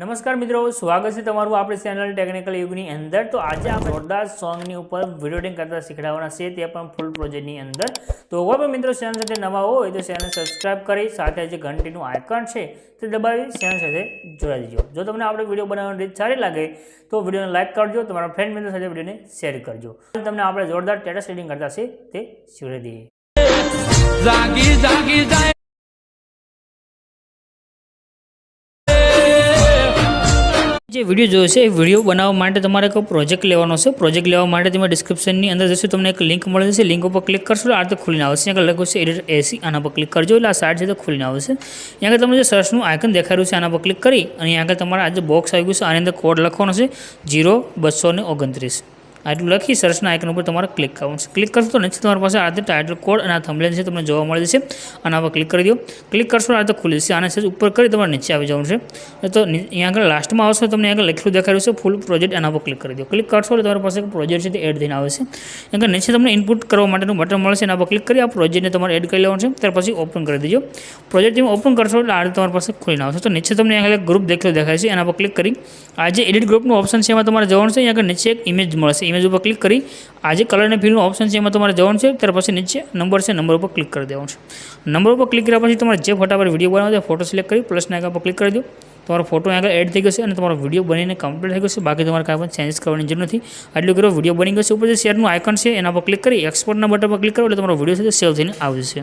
નમસ્કાર મિત્રો, સ્વાગત છે તમારું આપણી ચેનલ ટેકનિકલ યુગની અંદર। તો આજે આપણે જોરદાર સોંગની ઉપર વિડીયો એડિટિંગ કરતા શીખવાડવાના છે, તે પણ ફૂલ પ્રોજેક્ટની અંદર। તો કોઈ પણ મિત્રો ચેનલ સાથે નવા હોય તો ચેનલ સબસ્ક્રાઇબ કરી સાથે જે ઘંટીનું આઇકન છે તે દબાવી ચેનલ સાથે જોડાઈ દેજો। જો તમને આપણે વિડીયો બનાવવાની રીત સારી લાગે તો વિડીયોને લાઇક કરજો, તમારા ફ્રેન્ડ મિત્રો સાથે વિડીયોને શેર કરજો। તમને આપણે જોરદાર સ્ટેટસ એડિટિંગ કરતા છે તે શીખવાડી દઈએ। જે વિડીયો જોયો છે એ વિડીયો બનાવવા માટે તમારે એક પ્રોજેક્ટ લેવાનો છે। પ્રોજેક્ટ લેવા માટે તમે ડિસ્ક્રિપ્શનની અંદર જશો, તમને એક લિંક મળે છે। લિંક ઉપર ક્લિક કરશો આ રીતે ખુલીને આવશે। આગળ લખ્યું છે એડિટ એસી, આના પર ક્લિક કરજો એટલે આ સાઇટ છે તો ખુલીને આવશે। અહીંયા આગળ તમને જે સર્ચનું આઇકન દેખાડ્યું છે આના પર ક્લિક કરી અને અહીંયા આગળ તમારા આ જે બોક્સ આવી ગયું છે આની અંદર કોડ લખવાનો છે 0229। આટલું લખી સર્ચના આઇકન ઉપર તમારે ક્લિક કરવાનું છે। ક્લિક કરશો તો નીચે તમારી પાસે આ રીતે ટાઇટલ કોડ અને આ થંબનેલ છે તમને જોવા મળે છે। આના પર ક્લિક કરી દો। ક્લિક કરશો આ રીતે ખુલી જશે। આને સેજ ઉપર કરી તમારે નીચે આવી જવાનું છે। તો અહીંયા આગળ લાસ્ટમાં આવશો તમને આગળ લખેલું દેખાડ્યું છે ફૂલ પ્રોજેક્ટ, આના પર ક્લિક કરી દો। ક્લિક કરશો એટલે તમારી પાસે એક પ્રોજેક્ટ છે તે એડ થઈને આવે છે। આગળ નીચે તમને ઇનપુટ કરવા માટેનું બટન મળશે, એના પર ક્લિક કરી આ પ્રોજેક્ટને તમારે એડ કરી લેવાનું છે। ત્યાર પછી ઓપન કરી દેજો। પ્રોજેક્ટ તમે ઓપન કરશો એટલે આ રીતે તમારી પાસે ખોલીને આવશે। તો નીચે તમને આગળ ગ્રુપ દેખાય છે, એના પર ક્લિક કરી આ જે એડિટ ગ્રુપનું ઓપ્શન છે એમાં તમારે જવાનું છે। અહીંયા આગળ નીચે એક ઇમેજ મળશે, ઇમેજ ઉપર ક્લિક કરી આ જે કલર અને ફિલનું ઓપ્શન છે એમાં તમારે જવાનું છે। ત્યાર પછી નીચે નંબર છે, નંબર ઉપર ક્લિક કરી દેવાનું છે। નંબર ઉપર ક્લિક કર્યા પછી તમારે જે ફોટા પર વિડીયો બનાવો છે ફોટો સિલેક્ટ કરી પ્લસના આઇકન પર ક્લિક કરી દો। તમારો ફોટો આગળ એડ થઈ ગયો છે અને તમારો વિડીયો બનીને કમ્પ્લીટ થઈ ગયો છે। બાકી તમારે કાંઈ પણ ચેન્જીસ કરવાની જરૂર નથી। આટલું કરો, વિડીયો બની ગયો છે। ઉપર જે શેરનું આઇકન છે એના પર ક્લિક કરી એક્સપોર્ટના બટન પર ક્લિક કરો એટલે તમારો વિડીયો છે તે સેવ થઈને આવી જશે।